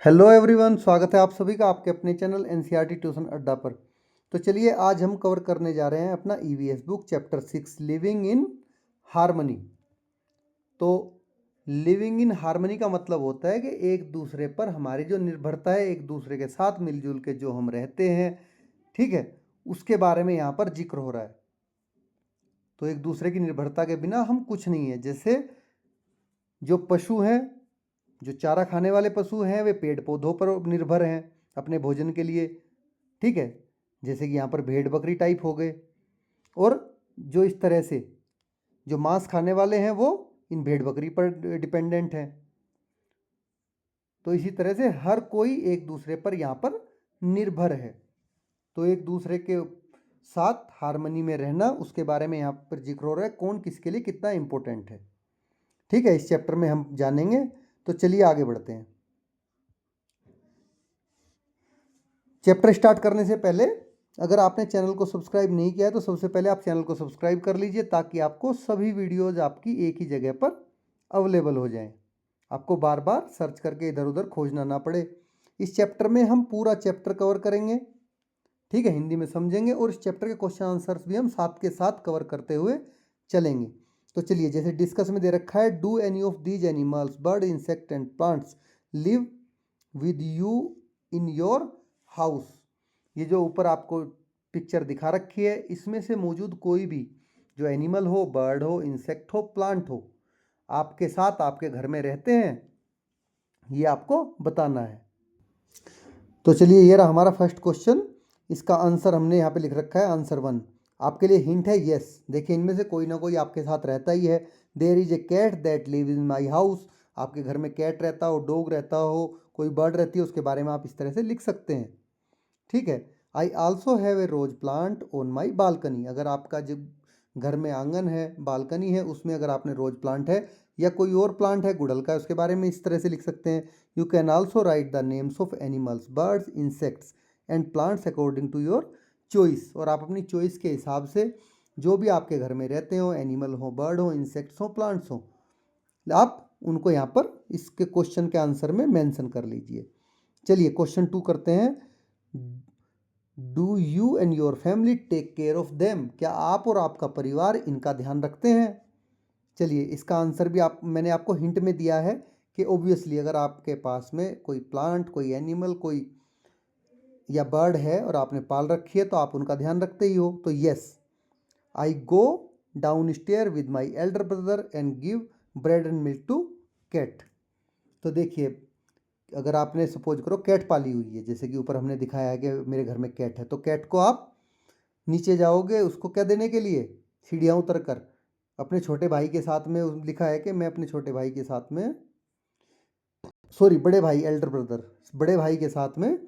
Hello everyone, स्वागत है आप सभी का आपके अपने चैनल एनसीईआरटी ट्यूशन अड्डा पर। तो चलिए आज हम कवर करने जा रहे हैं अपना EVS book chapter 6 living in harmony. तो लिविंग इन हार्मनी का मतलब होता है कि एक दूसरे पर हमारी जो निर्भरता है, एक दूसरे के साथ मिलजुल के जो हम रहते हैं, ठीक है, उसके बारे में यहाँ पर जिक्र हो रहा है। तो एक दूसरे की निर्भरता के बिना हम कुछ नहीं है। जैसे जो पशु हैं, जो चारा खाने वाले पशु हैं, वे पेड़ पौधों पर निर्भर हैं अपने भोजन के लिए, ठीक है। जैसे कि यहाँ पर भेड़ बकरी टाइप हो गए। और जो इस तरह से जो मांस खाने वाले हैं वो इन भेड़ बकरी पर डिपेंडेंट हैं। तो इसी तरह से हर कोई एक दूसरे पर यहाँ पर निर्भर है। तो एक दूसरे के साथ हार्मनी में रहना, उसके बारे में यहाँ पर जिक्र हो रहा है, कौन किसके लिए कितना इम्पोर्टेंट है, ठीक है। इस चैप्टर में हम जानेंगे। तो चलिए आगे बढ़ते हैं। चैप्टर स्टार्ट करने से पहले अगर आपने चैनल को सब्सक्राइब नहीं किया है तो सबसे पहले आप चैनल को सब्सक्राइब कर लीजिए, ताकि आपको सभी वीडियोज आपकी एक ही जगह पर अवेलेबल हो जाएं। आपको बार बार सर्च करके इधर उधर खोजना ना पड़े। इस चैप्टर में हम पूरा चैप्टर कवर करेंगे, ठीक है, हिंदी में समझेंगे, और इस चैप्टर के क्वेश्चन आंसर्स भी हम साथ के साथ कवर करते हुए चलेंगे। तो चलिए, जैसे डिस्कस में दे रखा है, do any of these animals, bird, insect and plants live with you in your house. ये जो ऊपर आपको पिक्चर दिखा रखी है, इसमें से मौजूद कोई भी जो एनिमल हो, बर्ड हो, इंसेक्ट हो, प्लांट हो, आपके साथ आपके घर में रहते हैं, ये आपको बताना है। तो चलिए, ये रहा हमारा फर्स्ट क्वेश्चन। इसका आंसर हमने यहाँ पे लिख रखा है, आंसर 1। आपके लिए हिंट है, यस। देखिए, इनमें से कोई ना कोई आपके साथ रहता ही है। There is a cat that live in my house. आपके घर में कैट रहता हो, डॉग रहता हो, कोई बर्ड रहती है, उसके बारे में आप इस तरह से लिख सकते हैं, ठीक है। I also have a rose plant on my balcony. अगर आपका जब घर में आंगन है, बालकनी है, उसमें अगर आपने रोज प्लांट है या कोई और प्लांट है, गुड़हल का, उसके बारे में इस तरह से लिख सकते हैं। You can also write the names of animals, birds, insects and plants according to your choice. और आप अपनी चॉइस के हिसाब से जो भी आपके घर में रहते हो, एनिमल हो, बर्ड हो, इंसेक्ट्स हो, प्लांट्स हो, आप उनको यहाँ पर इसके क्वेश्चन के आंसर में मेंशन कर लीजिए। चलिए क्वेश्चन 2 करते हैं। Do you and your family take care of them. क्या आप और आपका परिवार इनका ध्यान रखते हैं। चलिए, इसका आंसर भी मैंने आपको हिंट में दिया है कि ऑब्वियसली अगर आपके पास में कोई प्लांट, कोई एनिमल, कोई या बर्ड है और आपने पाल रखी है, तो आप उनका ध्यान रखते ही हो। तो yes, I go down stair with my elder brother and give bread and milk to cat. तो देखिए, अगर आपने सपोज करो कैट पाली हुई है, जैसे कि ऊपर हमने दिखाया है कि मेरे घर में कैट है, तो कैट को आप नीचे जाओगे उसको क्या देने के लिए, सीढ़ियाँ उतर कर अपने छोटे भाई के साथ में, लिखा है कि मैं अपने छोटे भाई के साथ में, सॉरी, बड़े भाई, एल्डर ब्रदर, बड़े भाई के साथ में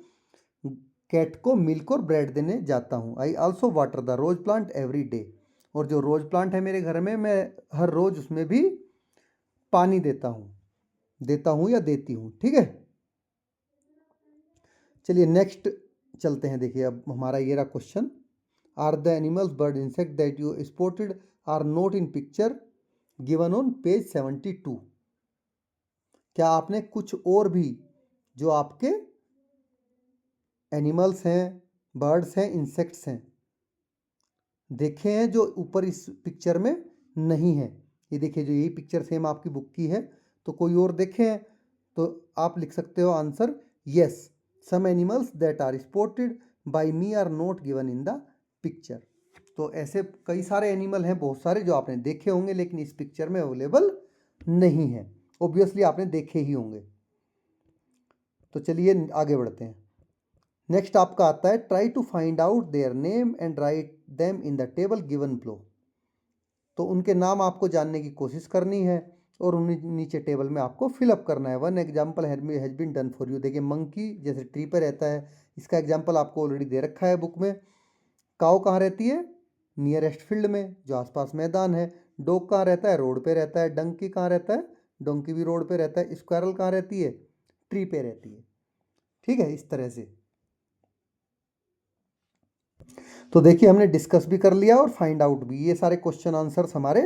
कैट को मिल्क और ब्रेड देने जाता हूँ। I also water the rose plant every day. और जो रोज प्लांट है मेरे घर में, मैं हर रोज उसमें भी पानी देता हूँ या देती हूँ, ठीक है। चलिए नेक्स्ट चलते हैं। देखिए, अब हमारा ये रहा question. Are the animals, bird, insect that you spotted are not in picture given on page 72। क्या आपने कुछ और भी जो आपके एनिमल्स हैं, बर्ड्स हैं, इंसेक्ट्स हैं, देखे हैं जो ऊपर इस पिक्चर में नहीं है। ये देखिए, जो यही पिक्चर सेम आपकी बुक की है, तो कोई और देखे हैं तो आप लिख सकते हो answer, yes, some animals that are spotted by me are not given in the picture. तो ऐसे कई सारे एनिमल हैं, बहुत सारे, जो आपने देखे होंगे लेकिन इस पिक्चर में अवेलेबल नहीं है। ऑब्वियसली आपने देखे ही होंगे। तो चलिए आगे बढ़ते हैं। नेक्स्ट आपका आता है, try to find out their name and write them in the table given below. तो उनके नाम आपको जानने की कोशिश करनी है और उन्हें नीचे टेबल में आपको फिलअप करना है। One example has been done for you. देखिए, मंकी जैसे ट्री पर रहता है, इसका एग्जाम्पल आपको ऑलरेडी दे रखा है बुक में। काऊ कहाँ रहती है, नियरेस्ट फील्ड में, जो आसपास मैदान है। डॉग कहाँ रहता है, रोड पे रहता है। डंकी कहाँ रहता है, डोंकी भी रोड पे रहता है। स्क्वायरल कहाँ रहती है, ट्री पे रहती है, ठीक है, इस तरह से। तो देखिए, हमने डिस्कस भी कर लिया और फाइंड आउट भी, ये सारे क्वेश्चन आंसर्स हमारे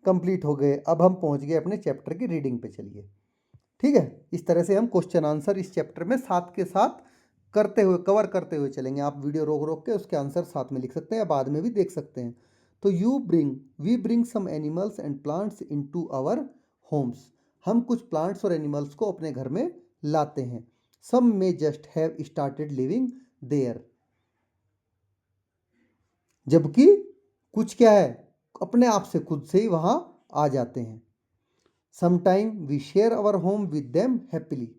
कंप्लीट हो गए। अब हम पहुंच गए अपने चैप्टर की रीडिंग पे। चलिए ठीक है, इस तरह से हम क्वेश्चन आंसर इस चैप्टर में साथ के साथ करते हुए कवर करते हुए चलेंगे। आप वीडियो रोक रोक के उसके आंसर साथ में लिख सकते हैं या बाद में भी देख सकते हैं। तो we bring some animals and plants into our homes. हम कुछ प्लांट्स और एनिमल्स को अपने घर में लाते हैं। Some may just have started living there. जबकि कुछ क्या है, अपने आप से खुद से ही वहां आ जाते हैं। Sometime we share our home with them happily.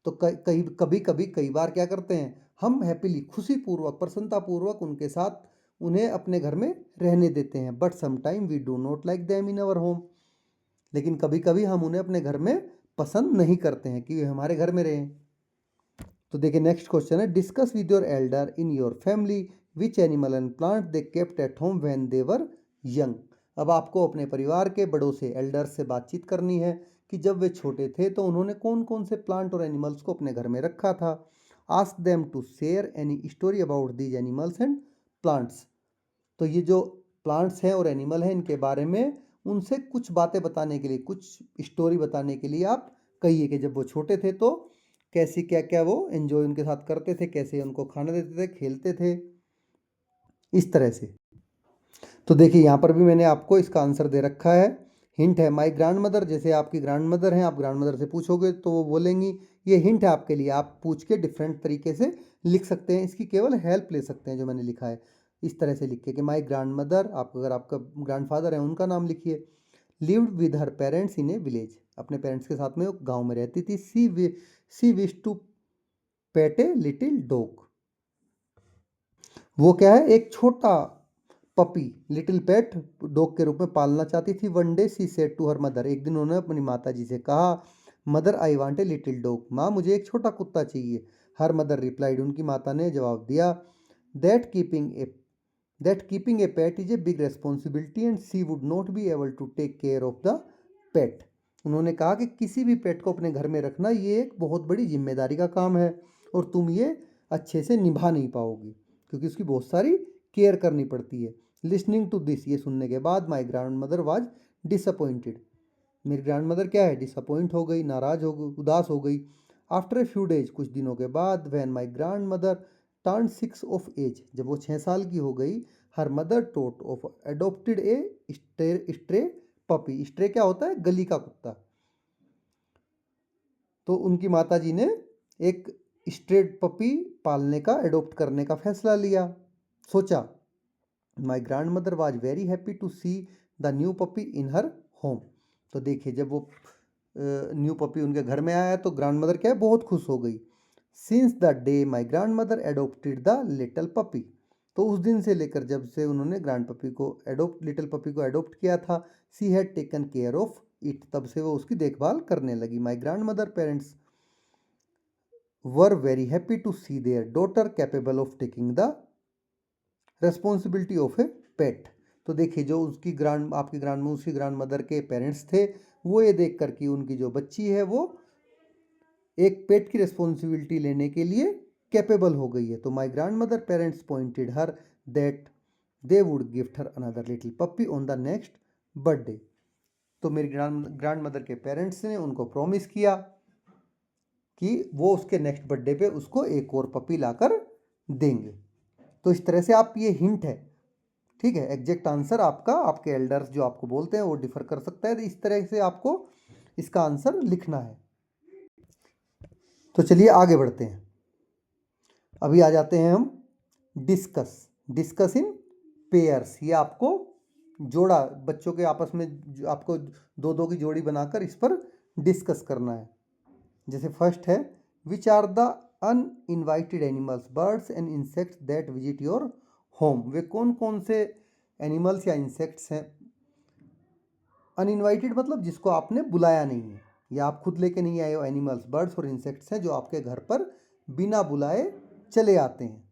तो कभी कभी कई बार क्या करते हैं, हम हैप्पीली खुशी पूर्वक प्रसन्नता पूर्वक उनके साथ उन्हें अपने घर में रहने देते हैं। But sometime we do not like them in our home. लेकिन कभी कभी हम उन्हें अपने घर में पसंद नहीं करते हैं कि वे हमारे घर में रहें। तो देखिए नेक्स्ट क्वेश्चन है, discuss with your Elder in your family which animal and plant they kept at home when they were young. अब आपको अपने परिवार के बड़ों से, एल्डर्स से बातचीत करनी है कि जब वे छोटे थे तो उन्होंने कौन कौन से प्लांट और एनिमल्स को अपने घर में रखा था। Ask them to share any story about these animals and plants. तो ये जो प्लांट्स हैं और एनिमल हैं इनके बारे में उनसे कुछ बातें बताने के लिए, कुछ स्टोरी बताने के लिए आप कहिए कि जब वो छोटे थे तो कैसी क्या क्या वो एंजॉय उनके साथ करते थे, कैसे उनको खाना देते थे, खेलते थे, इस तरह से। तो देखिए यहाँ पर भी मैंने आपको इसका आंसर दे रखा है। हिंट है माई ग्रैंड मदर। जैसे आपकी ग्रैंड मदर हैं, आप ग्रैंड मदर से पूछोगे तो वो बोलेंगी। ये हिंट है आपके लिए, आप पूछ के डिफरेंट तरीके से लिख सकते हैं, इसकी केवल हेल्प ले सकते हैं जो मैंने लिखा है। इस तरह से लिखिए कि माई ग्रैंड मदर, आप अगर आपका ग्रैंड फादर है उनका नाम लिखिए। Lived with her parents in a village. अपने पेरेंट्स के साथ में वो गाँव में रहती थी। She wish to pet a little dog. वो क्या है, एक छोटा पपी, लिटिल पेट डॉग के रूप में पालना चाहती थी। One day she said to her mother. एक दिन उन्होंने अपनी माता जी से कहा, mother I want a little dog. माँ मुझे एक छोटा कुत्ता चाहिए। Her mother replied. उनकी माता ने जवाब दिया, that keeping a pet is a big responsibility and she would not be able to take care of the pet. उन्होंने कहा कि किसी भी पेट को अपने घर में रखना ये एक बहुत बड़ी जिम्मेदारी का काम है और तुम ये अच्छे से निभा नहीं पाओगी क्योंकि उसकी बहुत सारी केयर करनी पड़ती है। लिसनिंग टू दिस, ये सुनने के बाद माई ग्रैंड मदर वॉज डिसअपॉइंटेड। मेरी ग्रैंड मदर क्या है, डिसअपॉइंट हो गई, नाराज हो गई, उदास हो गई। आफ्टर ए फ्यू डेज, कुछ दिनों के बाद, when my grand mother turn 6 of age, जब वो 6 साल की हो गई, हर mother thought of adopted a stray puppy. Stray क्या होता है, गली का कुत्ता। तो उनकी माता जी ने एक स्ट्रेट पपी पालने का, एडोप्ट करने का फैसला लिया, सोचा। My grand mother was very happy to see the new puppy in her home. तो देखिए जब वो न्यू पपी उनके घर में आया तो ग्रैंड मदर क्या है, बहुत खुश हो गई। Since the day my grand mother adopted the little puppy. तो उस दिन से लेकर जब से उन्होंने लिटिल पपी को एडोप्ट किया था, she had taken care of it, तब से वो उसकी देखभाल करने लगी। My grand mother parents were very happy to see their daughter capable of taking the responsibility of a pet. तो देखिए जो उसकी ग्रैंड मदर के पेरेंट्स थे वो ये देख कर कि उनकी जो बच्ची है वो एक पेट की रेस्पॉन्सिबिलिटी लेने के लिए कैपेबल हो गई है। तो my grand mother parents pointed her that they would gift her another little puppy on the next birthday. तो मेरी ग्रैंड मदर के पेरेंट्स ने उनको प्रॉमिस किया कि वो उसके नेक्स्ट बर्थडे पे उसको एक और पपी लाकर देंगे। तो इस तरह से आप, ये हिंट है, ठीक है। एग्जैक्ट आंसर आपका, आपके एल्डर्स जो आपको बोलते हैं वो डिफर कर सकता है, तो इस तरह से आपको इसका आंसर लिखना है। तो चलिए आगे बढ़ते हैं। अभी आ जाते हैं हम डिस्कस इन पेयर्स। ये आपको जोड़ा, बच्चों के आपस में आपको दो दो की जोड़ी बनाकर इस पर डिस्कस करना है। जैसे फर्स्ट है, which are the uninvited animals, birds and insects that visit your home. वे कौन कौन से एनिमल्स या इंसेक्ट्स हैं। अनइनवाइटेड मतलब जिसको आपने बुलाया नहीं है या आप खुद लेके नहीं आए हो। एनिमल्स, बर्ड्स और इंसेक्ट्स हैं जो आपके घर पर बिना बुलाए चले आते हैं।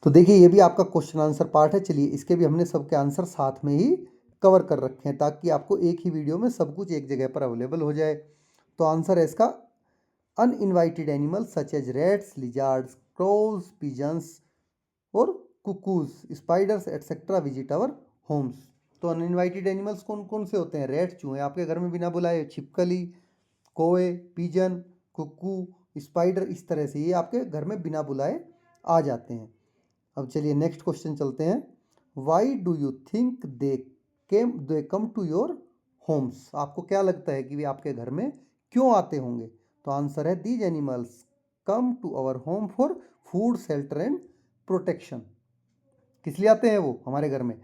तो देखिए ये भी आपका क्वेश्चन आंसर पार्ट है। चलिए इसके भी हमने सबके आंसर साथ में ही कवर कर रखे हैं ताकि आपको एक ही वीडियो में सब कुछ एक जगह पर अवेलेबल हो जाए। तो आंसर है इसका, uninvited animals such as rats, lizards, crows, pigeons और cuckoos, spiders etcetera visit our homes. तो अनइनवाइटेड एनिमल्स कौन कौन से होते हैं, रैट्स, चूहे आपके घर में बिना बुलाए, छिपकली, कोए, पिजन, कुक्कू, स्पाइडर, इस तरह से ये आपके घर में बिना बुलाए आ जाते हैं। अब चलिए नेक्स्ट क्वेश्चन चलते हैं। Why do you think they come to your homes? आपको क्या लगता है कि वे आपके घर में क्यों आते होंगे? तो आंसर है these animals come to our home for food, shelter and protection. किस लिए आते हैं वो हमारे घर में?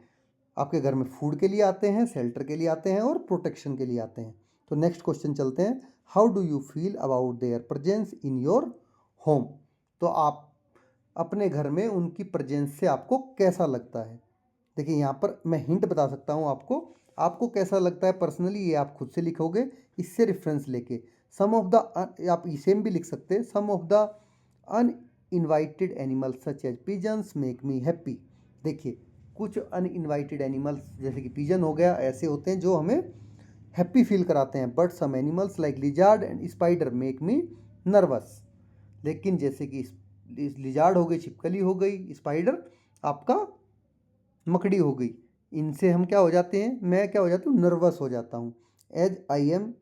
आपके घर में फूड के लिए आते हैं, शेल्टर के लिए आते हैं और प्रोटेक्शन के लिए आते हैं। तो नेक्स्ट क्वेश्चन चलते हैं। How do you feel about their presence in your home? तो आप अपने घर में उनकी प्रेजेंस से आपको कैसा लगता है? देखिए यहाँ पर मैं हिंट बता सकता हूँ आपको। आपको कैसा लगता है पर्सनली ये आप खुद से लिखोगे इससे रेफरेंस लेके। सम ऑफ द, आप सेम भी लिख सकते हैं, some of the uninvited animals such as pigeons make me happy. देखिए कुछ अनइनवाइटेड एनिमल्स जैसे कि पिजन हो गया ऐसे होते हैं जो हमें हैप्पी फील कराते हैं। But some animals like lizard and spider make me nervous. लेकिन जैसे कि लिजार्ड हो गई, छिपकली हो गई, स्पाइडर आपका मकड़ी हो गई, इनसे हम क्या हो जाते हैं, मैं क्या हो जाता हूँ, नर्वस हो जाता हूँ। As I am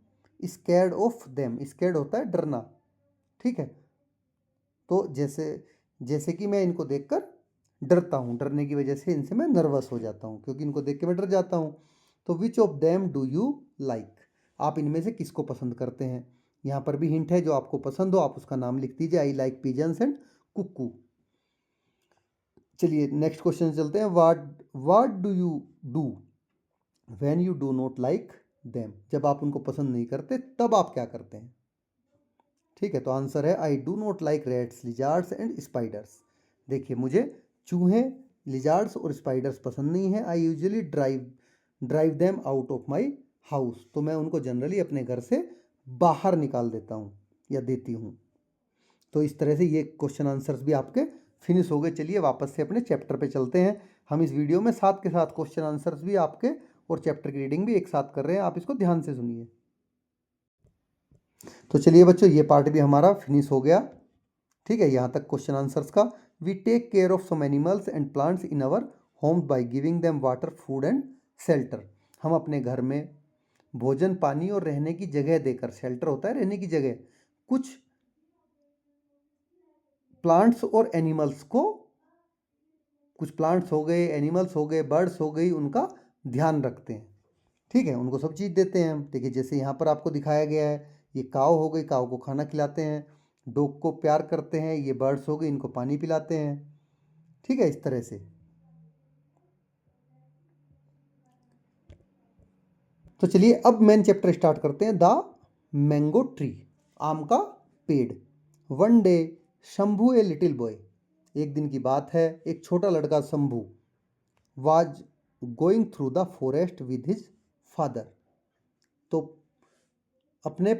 scared of them, scared होता है डरना, ठीक है। तो जैसे जैसे कि मैं इनको देखकर डरता हूँ, डरने की वजह से इनसे मैं नर्वस हो जाता हूँ, क्योंकि इनको देख के मैं डर जाता हूँ। तो which of them do you like? आप इनमें से किसको पसंद करते हैं? यहाँ पर भी हिंट है, जो आपको पसंद हो आप उसका नाम लिख दीजिए। आई लाइक पिजन्स एंड कुक्कू। चलिए नेक्स्ट क्वेश्चन चलते हैं। What do you do when you do not like them? जब आप उनको पसंद नहीं करते तब आप क्या करते हैं? ठीक है, तो आंसर है I do not like rats, lizards and spiders. देखिए मुझे चूहे, लिजार्ड्स और स्पाइडर्स पसंद नहीं है। I usually drive them out of my house. तो मैं उनको जनरली अपने घर से बाहर निकाल देता हूँ या देती हूँ। तो इस तरह से ये क्वेश्चन आंसर्स भी आपके फिनिश हो गए। चलिए वापस से अपने चैप्टर पे चलते हैं। हम इस वीडियो में साथ के साथ क्वेश्चन आंसर्स भी आपके और चैप्टर की रीडिंग भी एक साथ कर रहे हैं, आप इसको ध्यान से सुनिए। तो चलिए बच्चों, ये पार्ट भी हमारा फिनिश हो गया, ठीक है। यहाँ तक क्वेश्चन आंसर्स का। We take care of some animals and plants in our homes by giving them water, food and shelter. हम अपने घर में भोजन, पानी और रहने की जगह देकर, शेल्टर होता है रहने की जगह, कुछ प्लांट्स और एनिमल्स को, कुछ प्लांट्स हो गए, एनिमल्स हो गए, बर्ड्स हो गई, उनका ध्यान रखते हैं, ठीक है। उनको सब चीज़ देते हैं हम। देखिए जैसे यहाँ पर आपको दिखाया गया है, ये काव हो गई, काव को खाना खिलाते हैं। डॉग को प्यार करते हैं। ये बर्ड्स हो गई, इनको पानी पिलाते हैं, ठीक है, इस तरह से। तो चलिए अब मेन चैप्टर स्टार्ट करते हैं। द मैंगो ट्री, आम का पेड़। One day Shambhu a little boy, एक दिन की बात है, एक छोटा लड़का Shambhu was going through the forest with his father. तो अपने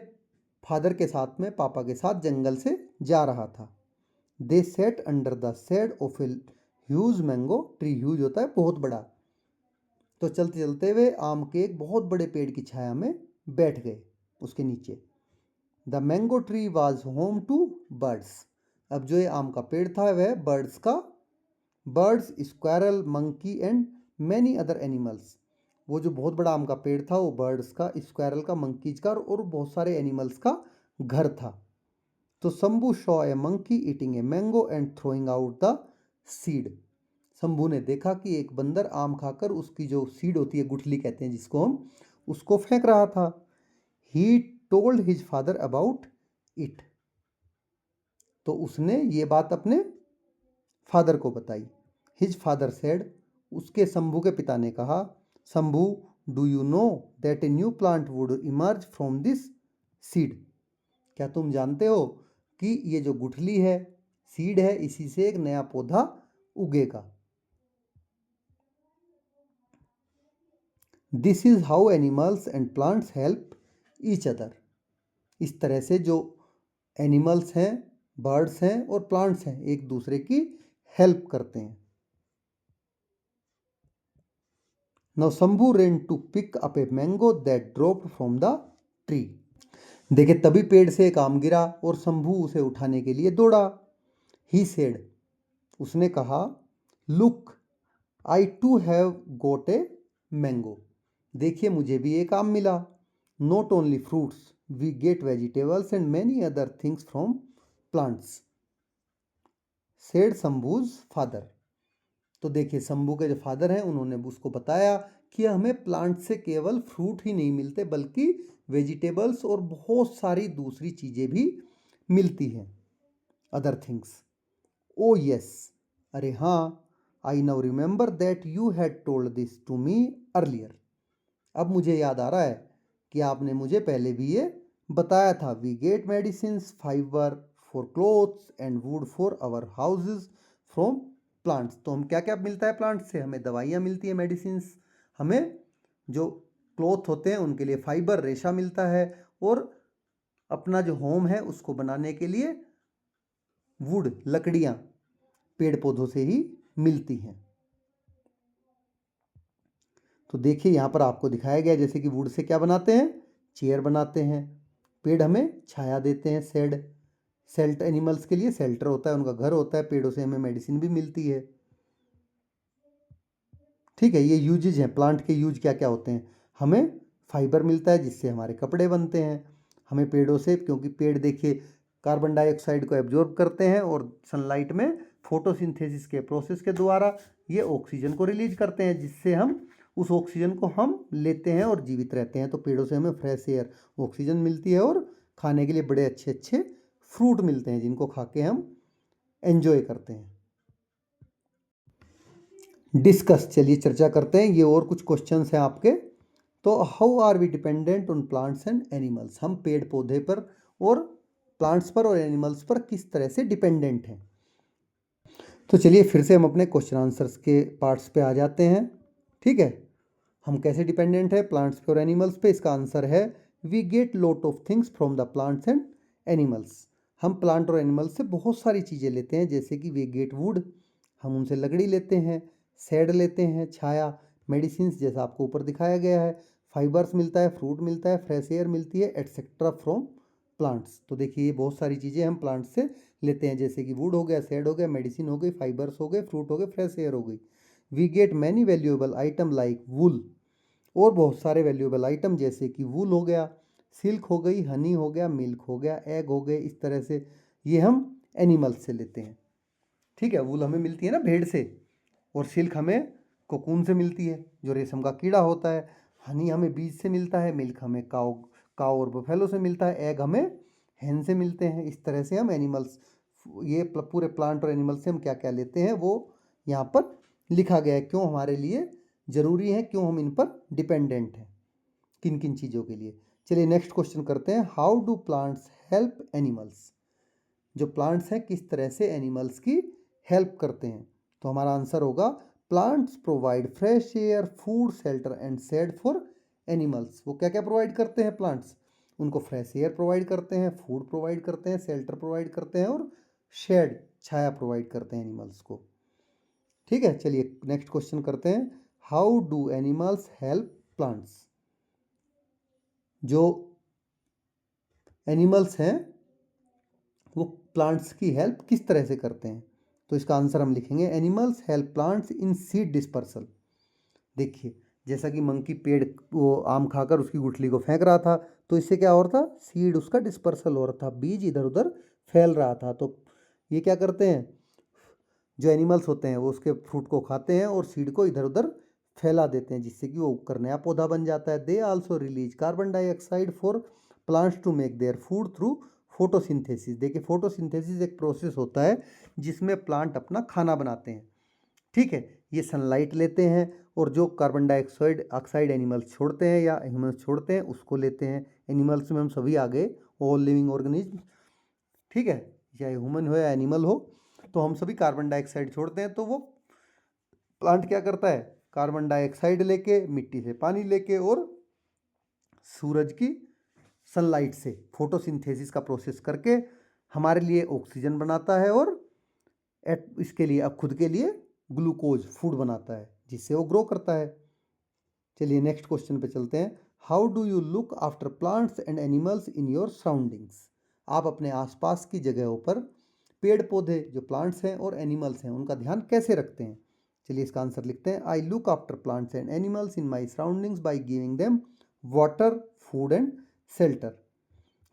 फादर के साथ में, पापा के साथ जंगल से जा रहा था। They sat under the shade of a huge mango tree, huge होता है बहुत बड़ा। तो चलते चलते हुए आम के एक बहुत बड़े पेड़ की छाया में बैठ गए, उसके नीचे। The mango tree was home to birds. अब जो ये आम का पेड़ था वह बर्ड्स का, birds, squirrel, monkey and many other animals. वो जो बहुत बड़ा आम का पेड़ था वो बर्ड्स का, स्क्वायरल का, मंकीज का और बहुत सारे एनिमल्स का घर था। तो Shambhu saw a monkey eating a mango and throwing out the seed. Shambhu ने देखा कि एक बंदर आम खाकर उसकी जो सीड होती है, गुठली कहते हैं जिसको हम, उसको फेंक रहा था। He told his father about it. तो उसने ये बात अपने फादर को बताई। हिज फादर सेड, उसके शंभू के पिता ने कहा, Shambhu do you know that a new plant would emerge from this seed? क्या तुम जानते हो कि ये जो गुठली है, सीड है, इसी से एक नया पौधा उगेगा। This is how animals and plants help each other. इस तरह से जो एनिमल्स हैं, बर्ड्स हैं और प्लांट्स हैं, एक दूसरे की हेल्प करते हैं। Now Shambhu ran to pick up a mango that dropped from the tree. देखिए तभी पेड़ से एक आम गिरा और शंभू उसे उठाने के लिए दौड़ा। ही सेड, उसने कहा, look I too have got a mango. देखिए मुझे भी एक आम मिला। Not only fruits, we get vegetables and many other things from plants, said Shambhu's father. तो देखिए शंभू के जो फादर हैं उन्होंने उसको बताया कि हमें प्लांट से केवल फ्रूट ही नहीं मिलते बल्कि वेजिटेबल्स और बहुत सारी दूसरी चीज़ें भी मिलती हैं, अदर थिंग्स। ओ यस, अरे हाँ, I now remember that you had told this to me earlier. अब मुझे याद आ रहा है कि आपने मुझे पहले भी ये बताया था। We get medicines, fibre for clothes and wood for our houses from plants. तो हम क्या क्या मिलता है प्लांट से? हमें दवाइयाँ मिलती है, मेडिसिन्स, हमें जो क्लोथ होते हैं उनके लिए फाइबर, रेशा मिलता है, और अपना जो होम है उसको बनाने के लिए वुड, लकड़ियाँ पेड़ पौधों से ही मिलती हैं। तो देखिए यहाँ पर आपको दिखाया गया जैसे कि वुड से क्या बनाते हैं, चेयर बनाते हैं, पेड़ हमें छाया देते हैं, सेल्ट एनिमल्स के लिए शेल्टर होता है, उनका घर होता है, पेड़ों से हमें मेडिसिन भी मिलती है। ठीक है, ये यूजेज हैं, प्लांट के यूज क्या क्या होते हैं। हमें फाइबर मिलता है जिससे हमारे कपड़े बनते हैं, हमें पेड़ों से, क्योंकि पेड़ देखिए कार्बन डाइऑक्साइड को एब्जॉर्ब करते हैं और सनलाइट में फोटोसिंथेसिस के प्रोसेस के द्वारा ये ऑक्सीजन को रिलीज करते हैं, जिससे हम उस ऑक्सीजन को हम लेते हैं और जीवित रहते हैं। तो पेड़ों से हमें फ्रेश एयर, ऑक्सीजन मिलती है और खाने के लिए बड़े अच्छे अच्छे फ्रूट मिलते हैं जिनको खा के हम एंजॉय करते हैं। डिस्कस, चलिए चर्चा करते हैं, ये और कुछ क्वेश्चंस हैं आपके। तो how are we dependent on plants and animals, हम पेड़ पौधे पर और प्लांट्स पर और एनिमल्स पर किस तरह से डिपेंडेंट हैं। तो चलिए फिर से हम अपने क्वेश्चन आंसर्स के पार्ट्स पे आ जाते हैं। ठीक है, हम कैसे डिपेंडेंट है प्लांट्स पे और एनिमल्स पे? इसका आंसर है we get lot of things from the plants and animals. हम प्लांट और एनिमल्स से बहुत सारी चीज़ें लेते हैं, जैसे कि वी गेट वुड, हम उनसे लकड़ी लेते हैं, शेड लेते हैं, छाया, मेडिसिन जैसा आपको ऊपर दिखाया गया है, फाइबर्स मिलता है, फ्रूट मिलता है, फ्रेश एयर मिलती है, एटसेट्रा फ्रॉम प्लांट्स। तो देखिए ये बहुत सारी चीज़ें हम प्लांट्स से लेते हैं, जैसे कि वुड हो गया, शेड हो गया, मेडिसिन हो गई, फाइबर्स हो गए, फ्रूट हो गए, फ्रेश एयर हो गई। We get many valuable item like wool, और बहुत सारे वैल्यूएबल आइटम जैसे कि वूल हो गया, सिल्क हो गई, हनी हो गया, मिल्क हो गया, एग हो गए, इस तरह से ये हम एनिमल्स से लेते हैं। ठीक है, वूल हमें मिलती है ना भेड़ से, और सिल्क हमें कोकून से मिलती है जो रेशम का कीड़ा होता है, हनी हमें बीज से मिलता है, मिल्क हमें काऊ और बफेलो से मिलता है, एग हमें हैन से मिलते हैं। इस तरह से हम एनिमल्स, ये पूरे प्लांट और एनिमल से हम क्या क्या लेते हैं वो यहाँ पर लिखा गया है, क्यों हमारे लिए ज़रूरी है, क्यों हम इन पर डिपेंडेंट हैं, किन किन चीज़ों के लिए। चलिए नेक्स्ट क्वेश्चन करते हैं, how do plants help animals. जो प्लांट्स हैं किस तरह से एनिमल्स की हेल्प करते हैं? तो हमारा आंसर होगा plants provide fresh air, food, shelter and shade for animals. वो क्या क्या प्रोवाइड करते हैं प्लांट्स? उनको फ्रेश एयर प्रोवाइड करते हैं, फूड प्रोवाइड करते हैं, शेल्टर प्रोवाइड करते हैं, और शेड, छाया प्रोवाइड करते हैं एनिमल्स को। ठीक है, चलिए नेक्स्ट क्वेश्चन करते हैं, how do animals help plants. जो एनिमल्स हैं वो प्लांट्स की हेल्प किस तरह से करते हैं? तो इसका आंसर हम लिखेंगे animals help plants in seed dispersal. देखिए जैसा कि मंकी पेड़ वो आम खाकर उसकी गुठली को फेंक रहा था, तो इससे क्या हो रहा था, सीड उसका डिस्पर्सल हो रहा था, बीज इधर उधर फैल रहा था। तो ये क्या करते हैं, जो एनिमल्स होते हैं वो उसके फ्रूट को खाते हैं और सीड को इधर उधर फैला देते हैं, जिससे कि वो उगकर नया पौधा बन जाता है। They also release carbon dioxide for plants to make their food through photosynthesis. देखिए फोटोसिंथेसिस एक प्रोसेस होता है जिसमें प्लांट अपना खाना बनाते हैं। ठीक है, ये सनलाइट लेते हैं और जो कार्बन डाइऑक्साइड ऑक्साइड एनिमल्स छोड़ते हैं या ह्यूमंस छोड़ते हैं उसको लेते हैं। एनिमल्स में हम सभी आ गए, ऑल लिविंग ऑर्गेनिज्म, ठीक है, चाहे ह्यूमन हो या एनिमल हो, तो हम सभी कार्बन डाइऑक्साइड छोड़ते हैं। तो वो प्लांट क्या करता है, कार्बन डाइऑक्साइड लेके, मिट्टी से पानी लेके और सूरज की सनलाइट से फोटोसिंथेसिस का प्रोसेस करके हमारे लिए ऑक्सीजन बनाता है, और इसके लिए अब खुद के लिए ग्लूकोज फूड बनाता है, जिससे वो ग्रो करता है। चलिए नेक्स्ट क्वेश्चन पे चलते हैं, how do you look after plants and animals in your surroundings. आप अपने आसपास की जगहों पर पेड़ पौधे, जो प्लांट्स हैं और एनिमल्स हैं, उनका ध्यान कैसे रखते हैं? चलिए इसका आंसर लिखते हैं, I look after plants and animals in my surroundings by giving them water, food and shelter.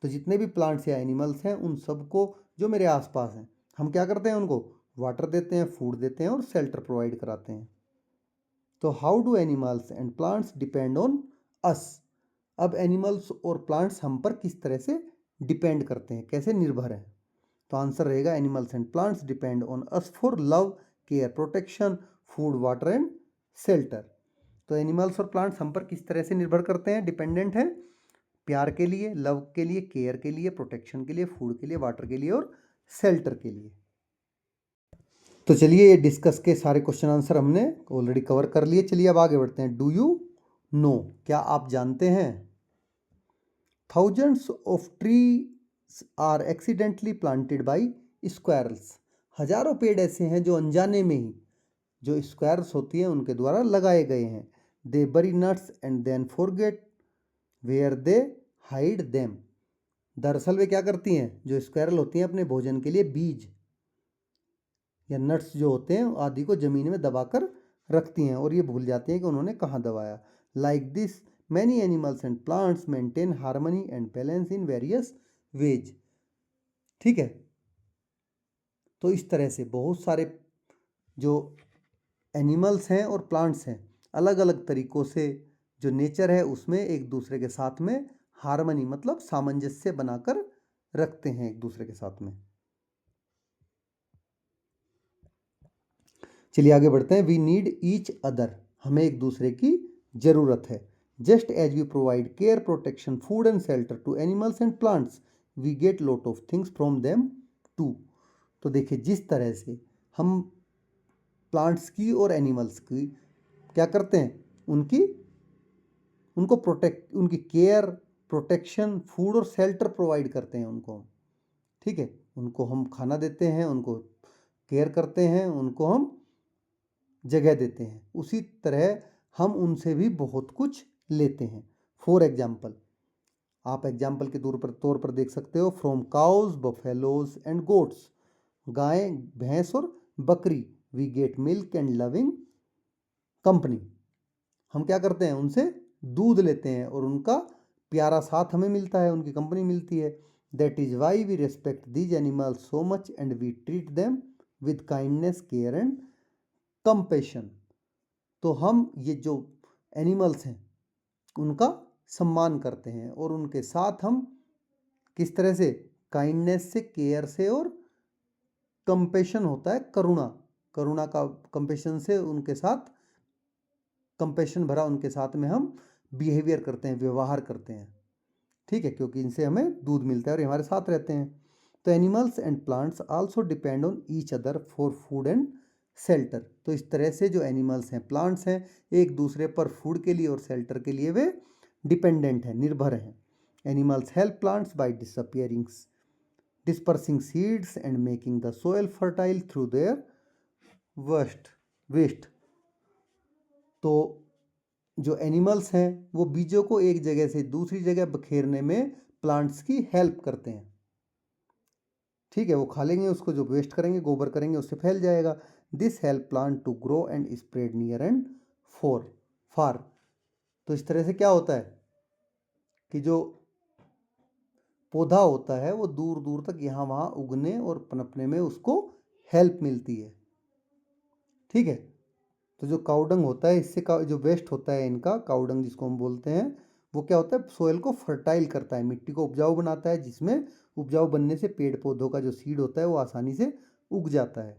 तो जितने भी प्लांट्स या एनिमल्स हैं उन सबको जो मेरे आसपास हैं, हम क्या करते हैं, उनको वाटर देते हैं, फूड देते हैं और शेल्टर प्रोवाइड कराते हैं। तो how do animals and plants depend on us. अब एनिमल्स और प्लांट्स हम पर किस तरह से डिपेंड करते हैं, कैसे निर्भर हैं। तो आंसर रहेगा animals and plants depend on us for love, care, protection, food, water and shelter. तो एनिमल्स और प्लांट्स हम पर किस तरह से निर्भर करते हैं, डिपेंडेंट हैं, प्यार के लिए, लव के लिए, केयर के लिए, प्रोटेक्शन के लिए, फूड के लिए, वाटर के लिए और शेल्टर के लिए। तो चलिए ये डिस्कस के सारे क्वेश्चन आंसर हमने ऑलरेडी कवर कर लिए। चलिए अब आगे बढ़ते हैं। डू यू नो, क्या आप जानते हैं, thousands of trees are accidentally planted by squirrels. हजारों पेड़ ऐसे हैं जो अनजाने में ही, जो स्क्वायर्स होती हैं उनके द्वारा लगाए गए हैं। They bury nuts and then forget where they hide them. दरअसल वे क्या करती हैं, जो स्क्वायरल होती हैं अपने भोजन के लिए बीज या नट्स जो होते हैं आदि को जमीन में दबाकर रखती हैं और ये भूल जाती हैं कि उन्होंने कहाँ दबाया। Like this many animals and plants maintain harmony and balance in various ways. ठीक है, तो इस तरह से बहुत सारे जो एनिमल्स हैं और प्लांट्स हैं अलग अलग तरीक़ों से जो नेचर है उसमें एक दूसरे के साथ में हार्मनी मतलब सामंजस्य बनाकर रखते हैं एक दूसरे के साथ में। चलिए आगे बढ़ते हैं। वी नीड ईच अदर, हमें एक दूसरे की ज़रूरत है। Just as we provide care, protection, food and shelter to animals and plants, we get lot of things from them too. तो देखिए जिस तरह से हम प्लांट्स की और एनिमल्स की क्या करते हैं, उनको प्रोटेक्ट, उनकी केयर, प्रोटेक्शन, फूड और शेल्टर प्रोवाइड करते हैं उनको। ठीक है, उनको हम खाना देते हैं, उनको केयर करते हैं, उनको हम जगह देते हैं। उसी तरह हम उनसे भी बहुत कुछ लेते हैं। फॉर एग्जाम्पल, आप एग्जाम्पल के तौर पर देख सकते हो, from cows, buffaloes and goats. गाय, भैंस और बकरी, we get milk and loving company. हम क्या करते हैं, उनसे दूध लेते हैं और उनका प्यारा साथ हमें मिलता है, उनकी कंपनी मिलती है। That is why we respect these animals so much and we treat them with kindness, care and compassion. तो हम ये जो एनिमल्स हैं उनका सम्मान करते हैं और उनके साथ हम किस तरह से, काइंडनेस से, केयर से और कंपेशन होता है करुणा, करुणा का कंपेशन से उनके साथ, कंपेशन भरा उनके साथ में हम बिहेवियर करते हैं, व्यवहार करते हैं। ठीक है, क्योंकि इनसे हमें दूध मिलता है और ये हमारे साथ रहते हैं। तो animals and plants also depend on each other for food and shelter. तो इस तरह से जो एनिमल्स हैं, प्लांट्स हैं, एक दूसरे पर फूड के लिए और शेल्टर के लिए वे डिपेंडेंट हैं, निर्भर हैं। Animals help plants by dispersing seeds and making the soil fertile through their waste। तो जो एनिमल्स हैं वो बीजों को एक जगह से दूसरी जगह बखेरने में प्लांट्स की हेल्प करते हैं। ठीक है, वो खा लेंगे उसको, जो वेस्ट करेंगे, गोबर करेंगे, उससे फैल जाएगा। This help plant to grow and spread near and far. तो इस तरह से क्या होता है कि जो पौधा होता है वो दूर दूर तक यहाँ वहाँ उगने और पनपने में उसको हेल्प मिलती है। ठीक है, तो जो काउडंग होता है, इससे जो वेस्ट होता है इनका, काउडंग जिसको हम बोलते हैं, वो क्या होता है, सोयल को फर्टाइल करता है, मिट्टी को उपजाऊ बनाता है, जिसमें उपजाऊ बनने से पेड़ पौधों का जो सीड होता है वो आसानी से उग जाता है।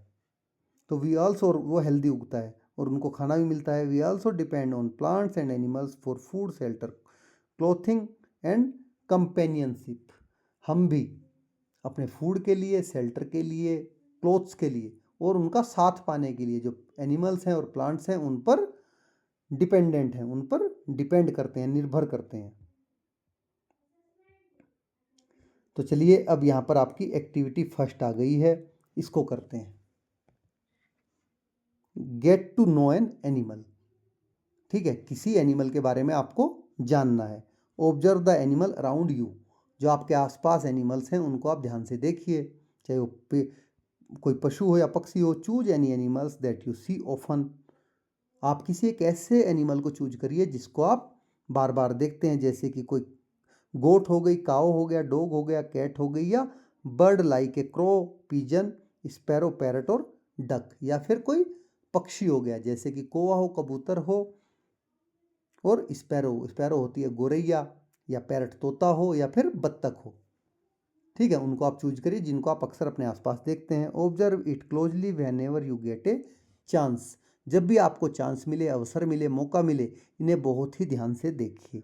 तो वी आल्सो, वो हेल्दी उगता है और उनको खाना भी मिलता है। We also depend on plants and animals for food, shelter, clothing and companionship. हम भी अपने फूड के लिए, शेल्टर के लिए, क्लोथ्स के लिए और उनका साथ पाने के लिए जो एनिमल्स हैं और प्लांट्स हैं उन पर डिपेंडेंट हैं, उन पर डिपेंड करते हैं, निर्भर करते हैं। तो चलिए अब यहाँ पर आपकी एक्टिविटी फर्स्ट आ गई है, इसको करते हैं। Get to know an animal. ठीक है, किसी एनिमल के बारे में आपको जानना है। Observe the animal around you. जो आपके आसपास एनिमल्स हैं उनको आप ध्यान से देखिए, चाहे वो कोई पशु हो या पक्षी हो। Choose any animals that you see often. आप किसी एक ऐसे एनिमल को चूज करिए जिसको आप बार बार देखते हैं, जैसे कि कोई गोट हो गई, काऊ हो गया, डॉग हो गया, कैट हो गई, या bird like a crow, pigeon, sparrow, parrot और डक, या फिर कोई पक्षी हो गया जैसे कि कौवा हो, कबूतर हो, और स्पैरो होती है गोरैया, या पैरट तोता हो, या फिर बत्तख हो। ठीक है, उनको आप चूज करिए जिनको आप अक्सर अपने आसपास देखते हैं। Observe it closely when ever you get a chance. जब भी आपको चांस मिले, अवसर मिले, मौका मिले, इन्हें बहुत ही ध्यान से देखिए।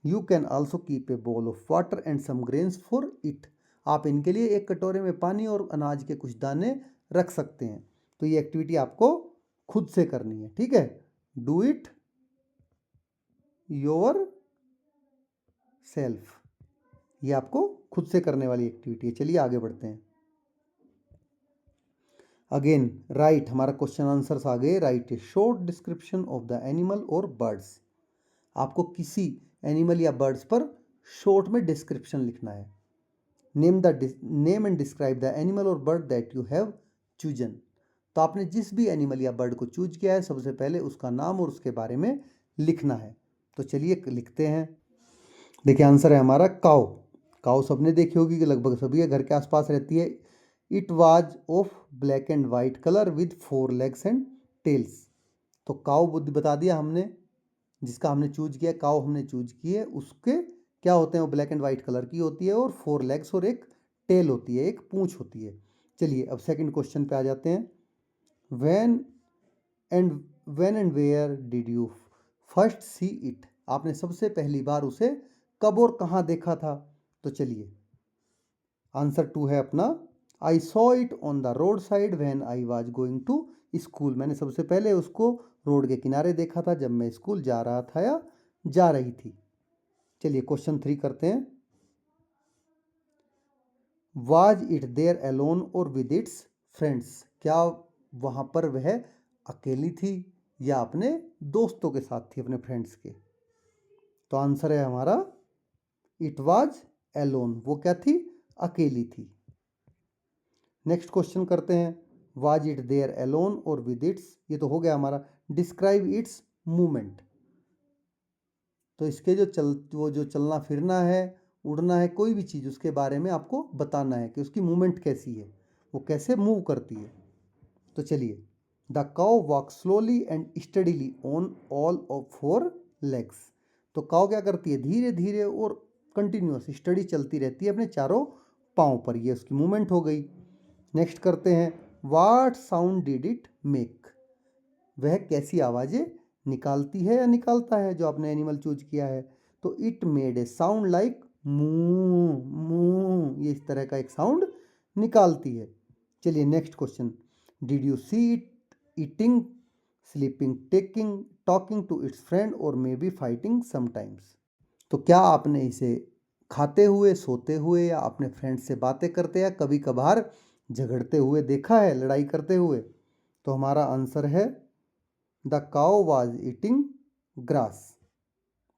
You can also keep a bowl of water and some grains for it. आप इनके लिए एक कटोरे में पानी और अनाज के कुछ दाने रख सकते हैं। तो ये एक्टिविटी आपको खुद से करनी है। ठीक है, डू इट योर सेल्फ, ये आपको खुद से करने वाली एक्टिविटी है। चलिए आगे बढ़ते हैं। अगेन राइट, हमारा क्वेश्चन आंसर्स आ गए। Right A short description of the animal और बर्ड्स। आपको किसी एनिमल या बर्ड्स पर शॉर्ट में डिस्क्रिप्शन लिखना है। Name and describe the animal और bird that you have chosen. तो आपने जिस भी एनिमल या बर्ड को चूज किया है, सबसे पहले उसका नाम और उसके बारे में लिखना है। तो चलिए लिखते हैं। देखिए आंसर है हमारा काऊ। काऊ सबने देखी होगी कि लगभग सभी के घर के आसपास रहती है। It was of black and white colour with 4 legs and tails. तो काऊ बुद्ध बता दिया हमने, जिसका हमने चूज किया, काऊ हमने चूज की है, उसके क्या होते हैं, वो ब्लैक एंड वाइट कलर की होती है और 4 लेग्स और एक टेल होती है, एक पूंछ होती है। चलिए अब सेकंड क्वेश्चन पे आ जाते हैं। When and where did you first see it. आपने सबसे पहली बार उसे कब और कहाँ देखा था। तो चलिए आंसर 2 है अपना, I saw it on the road side when I was going to school. मैंने सबसे पहले उसको रोड के किनारे देखा था जब मैं स्कूल जा रहा था या जा रही थी। चलिए क्वेश्चन 3 करते हैं। वाज इट देयर अलोन और विद इट्स फ्रेंड्स। क्या वहाँ पर वह अकेली थी या अपने दोस्तों के साथ थी, अपने फ्रेंड्स के। तो आंसर है हमारा इट वाज अलोन। वो क्या थी, अकेली थी। नेक्स्ट क्वेश्चन करते हैं। वाज इट देयर अलोन और विद इट्स। ये तो हो गया हमारा। Describe it's movement. तो इसके जो चलना फिरना है, उड़ना है, कोई भी चीज़, उसके बारे में आपको बताना है कि उसकी मूवमेंट कैसी है, वो कैसे मूव करती है। तो चलिए, the cow walk slowly and steadily on all of 4 legs. तो काउ क्या करती है, धीरे धीरे और कंटिन्यूस स्टडी चलती रहती है अपने चारों पाँव पर। ये उसकी मूवमेंट हो गई। नेक्स्ट करते हैं। What sound did it make. वह कैसी आवाज़ें निकालती है या निकालता है जो आपने एनिमल चूज किया है। तो it made a sound like मू मू, ये इस तरह का एक साउंड निकालती है। चलिए next question. Did you see it eating, sleeping, taking, talking to its friend or may be fighting sometimes. तो क्या आपने इसे खाते हुए, सोते हुए या अपने फ्रेंड से बातें करते या कभी कभार झगड़ते हुए देखा है, लड़ाई करते हुए। तो हमारा आंसर है the cow was eating grass.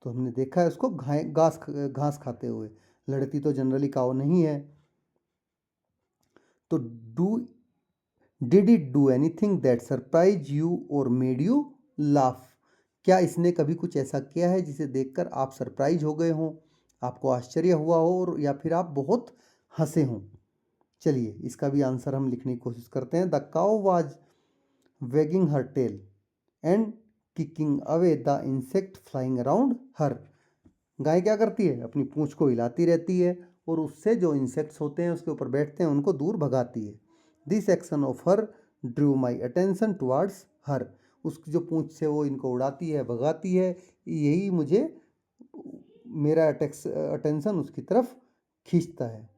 तो हमने देखा है उसको घास खाते हुए। लड़ती तो जनरली काउ नहीं है। तो did it do anything that surprise you और मेड यू लाफ। क्या इसने कभी कुछ ऐसा किया है जिसे देखकर आप सरप्राइज हो गए हों, आपको आश्चर्य हुआ हो, और या फिर आप बहुत हंसे हों। चलिए इसका भी आंसर हम लिखने की कोशिश करते हैं। The cow was wagging her tail and kicking away the insect flying around her. गाय क्या करती है, अपनी पूंछ को हिलाती रहती है और उससे जो इंसेक्ट्स होते हैं उसके ऊपर बैठते हैं उनको दूर भगाती है। This action of her drew my attention towards her. उसकी जो पूंछ से वो इनको उड़ाती है, भगाती है, यही मुझे, मेरा अटेंशन उसकी तरफ खींचता है।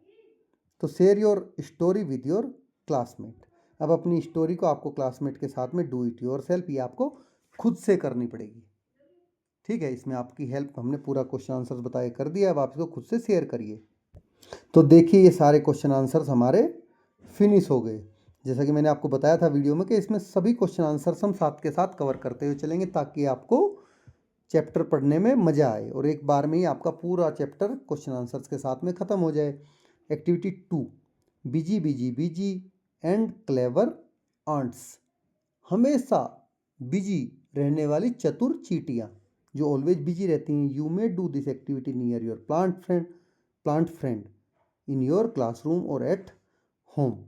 तो share your story with your classmate. अब अपनी स्टोरी को आपको क्लासमेट के साथ में डू इट योर सेल्फ, ये आपको खुद से करनी पड़ेगी। ठीक है, इसमें आपकी हेल्प हमने पूरा क्वेश्चन आंसर्स बताए कर दिया। अब आप इसको खुद से शेयर करिए। तो देखिए ये सारे क्वेश्चन आंसर्स हमारे फिनिश हो गए। जैसा कि मैंने आपको बताया था वीडियो में कि इसमें सभी क्वेश्चन आंसर्स हम साथ के साथ कवर करते हुए चलेंगे ताकि आपको चैप्टर पढ़ने में मज़ा आए और एक बार में ही आपका पूरा चैप्टर क्वेश्चन आंसर्स के साथ में ख़त्म हो जाए। Activity 2, busy busy busy and clever ants. हमेशा बिजी रहने वाली चतुर चींटियाँ। जो ऑलवेज बिजी रहती हैं। You may do this activity near your plant friend in your classroom or at home.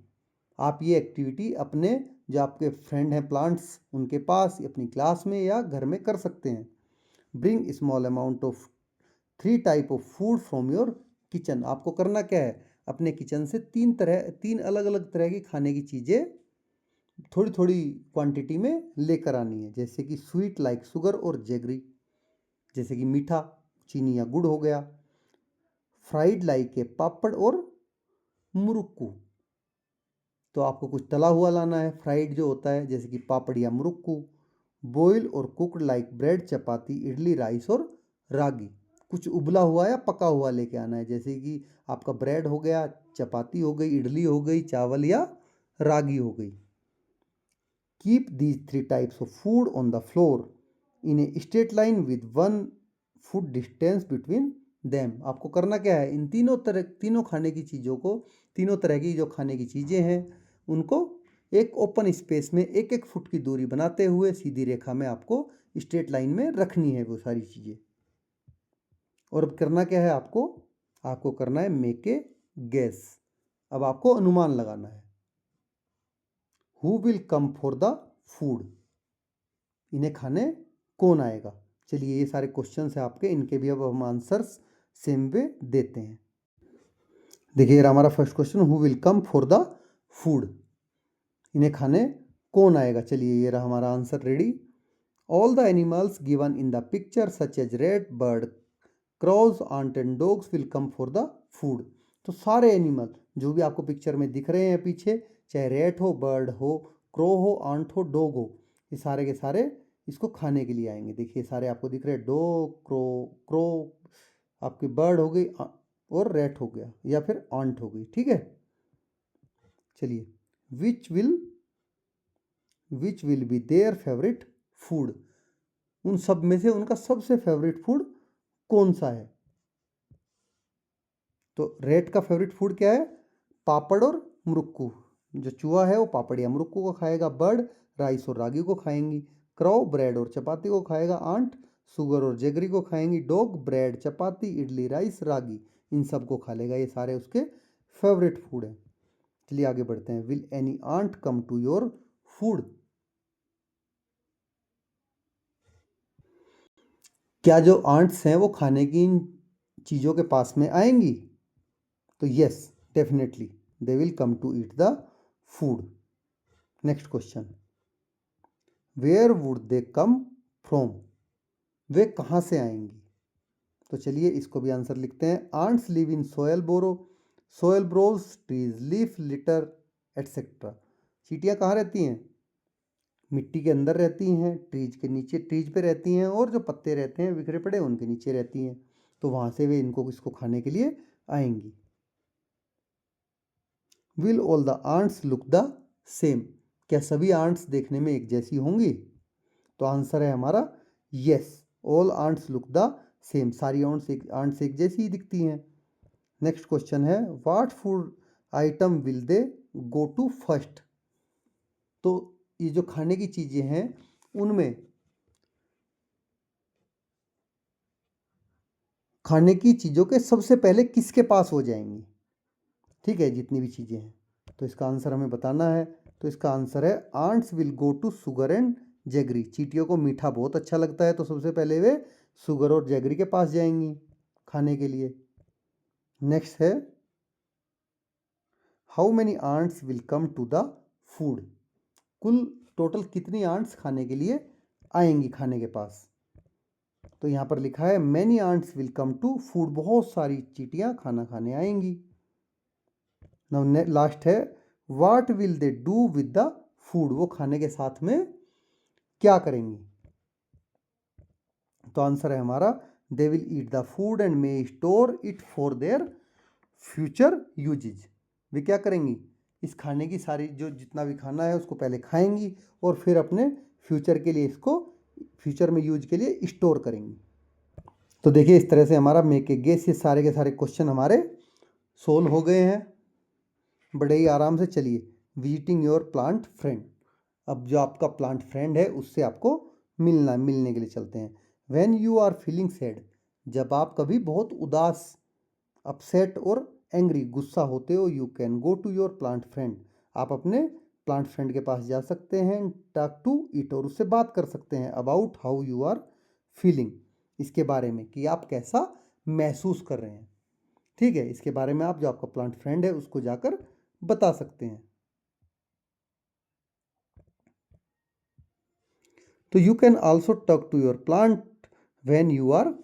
आप ये एक्टिविटी अपने जो आपके फ्रेंड हैं प्लांट्स उनके पास अपनी क्लास में या घर में कर सकते हैं। Bring small amount of 3 type of food from your kitchen. आपको करना क्या है, अपने किचन से 3 अलग अलग तरह की खाने की चीज़ें थोड़ी थोड़ी क्वांटिटी में लेकर आनी है। जैसे कि स्वीट लाइक शुगर और जैगरी, जैसे कि मीठा चीनी या गुड़ हो गया। फ्राइड लाइक ए पापड़ और मुरुक्कू, तो आपको कुछ तला हुआ लाना है, फ्राइड जो होता है, जैसे कि पापड़ या मुरुक्कू। बॉयल और कुकड लाइक ब्रेड, चपाती, इडली, राइस और रागी, कुछ उबला हुआ या पका हुआ लेके आना है, जैसे कि आपका ब्रेड हो गया, चपाती हो गई, इडली हो गई, चावल या रागी हो गई। Keep these 3 types of food on the floor in a straight line with 1 foot distance between them. आपको करना क्या है, इन तीनों खाने की चीज़ों को, तीनों तरह की जो खाने की चीज़ें हैं उनको एक ओपन स्पेस में 1-1 फुट की दूरी बनाते हुए सीधी रेखा में आपको स्ट्रेट लाइन में रखनी है वो सारी चीज़ें। और अब करना क्या है, आपको करना है मेक ए गेस। अब आपको अनुमान लगाना है। Who will come for the food, इन्हें खाने कौन आएगा। चलिए ये सारे क्वेश्चन है आपके, इनके भी अब हम आंसर्स सेम वे देते हैं। देखिए हमारा first question, who will come for the food, इन्हें खाने कौन आएगा। चलिए ये रहा हमारा answer ready. All the animals given in the picture such as rat, bird, crows, ant and dogs will come for the food. तो सारे एनिमल जो भी आपको पिक्चर में दिख रहे हैं पीछे, चाहे रेट हो, बर्ड हो, क्रो हो, आंट हो, डॉग हो, ये सारे के सारे इसको खाने के लिए आएंगे। देखिए सारे आपको दिख रहे हैं, डॉग, क्रो आपकी बर्ड हो गई और रेट हो गया या फिर आंट हो गई, ठीक है। चलिए which will be their favourite food, उन सब में से उनका सबसे फेवरेट फूड कौन सा है। तो रेट का फेवरेट फूड क्या है, पापड़ और मुरुक्कू। जो चूहा है वो पापड़ या मुरुक्कू को खाएगा। बर्ड राइस और रागी को खाएंगी। क्राउ ब्रेड और चपाती को खाएगा। आंट शुगर और जेगरी को खाएंगी। डॉग ब्रेड, चपाती, इडली, राइस, रागी, इन सब को खा लेगा। ये सारे उसके फेवरेट फूड हैं। चलिए आगे बढ़ते हैं। Will any ant come to your food, क्या जो आंट्स हैं वो खाने की इन चीज़ों के पास में आएंगी। तो yes definitely they will come to eat the food. Next question, where would they come from, वे कहाँ से आएंगी। तो चलिए इसको भी आंसर लिखते हैं। Ants live in soil burrows, trees, leaf litter etcetera. चींटियाँ कहाँ रहती हैं, मिट्टी के अंदर रहती हैं, ट्रीज के नीचे, ट्रीज पे रहती हैं, और जो पत्ते रहते हैं बिखरे पड़े उनके नीचे रहती हैं। तो वहाँ से वे इसको खाने के लिए आएंगी। Will all the ants look the same, क्या सभी आंट्स देखने में एक जैसी होंगी। तो आंसर है हमारा yes, all ants look the same, सारी आंट्स एक जैसी ही दिखती हैं। नेक्स्ट क्वेश्चन है, what food item will they go to first. तो ये जो खाने की चीजें हैं उनमें खाने की चीजों के सबसे पहले किसके पास हो जाएंगी, ठीक है, जितनी भी चीजें हैं। तो इसका आंसर हमें बताना है। तो इसका आंसर है ants will go to sugar and jaggery. चींटियों को मीठा बहुत अच्छा लगता है, तो सबसे पहले वे शुगर और जैगरी के पास जाएंगी खाने के लिए। नेक्स्ट है, how many ants will come to the food, कुल टोटल कितनी आंट्स खाने के लिए आएंगी खाने के पास। तो यहाँ पर लिखा है many ants will come to food, बहुत सारी चींटियाँ खाना खाने आएंगी। नाउ लास्ट है, what will they do with the food, वो खाने के साथ में क्या करेंगी। तो आंसर है हमारा they will eat the food and may store it for their future uses. वे क्या करेंगी, इस खाने की सारी जो जितना भी खाना है उसको पहले खाएंगी और फिर अपने फ्यूचर के लिए इसको फ्यूचर में यूज के लिए स्टोर करेंगी। तो देखिए इस तरह से हमारा मेक ए गेस, ये सारे के सारे क्वेश्चन हमारे सोल्व हो गए हैं बड़े ही आराम से। चलिए विजिटिंग योर प्लांट फ्रेंड, अब जो आपका प्लांट फ्रेंड है उससे आपको मिलने के लिए चलते हैं। When you are feeling sad, जब आप कभी बहुत उदास, अपसेट और एंग्री, गुस्सा होते हो, you can go to your plant friend, आप अपने प्लांट फ्रेंड के पास जा सकते हैं, टॉक टू इट, और उससे बात कर सकते हैं, about how you are feeling, इसके बारे में कि आप कैसा महसूस कर रहे हैं। ठीक है, इसके बारे में आप जो आपका प्लांट फ्रेंड है उसको जाकर बता सकते हैं। तो you can also talk to your plant when you are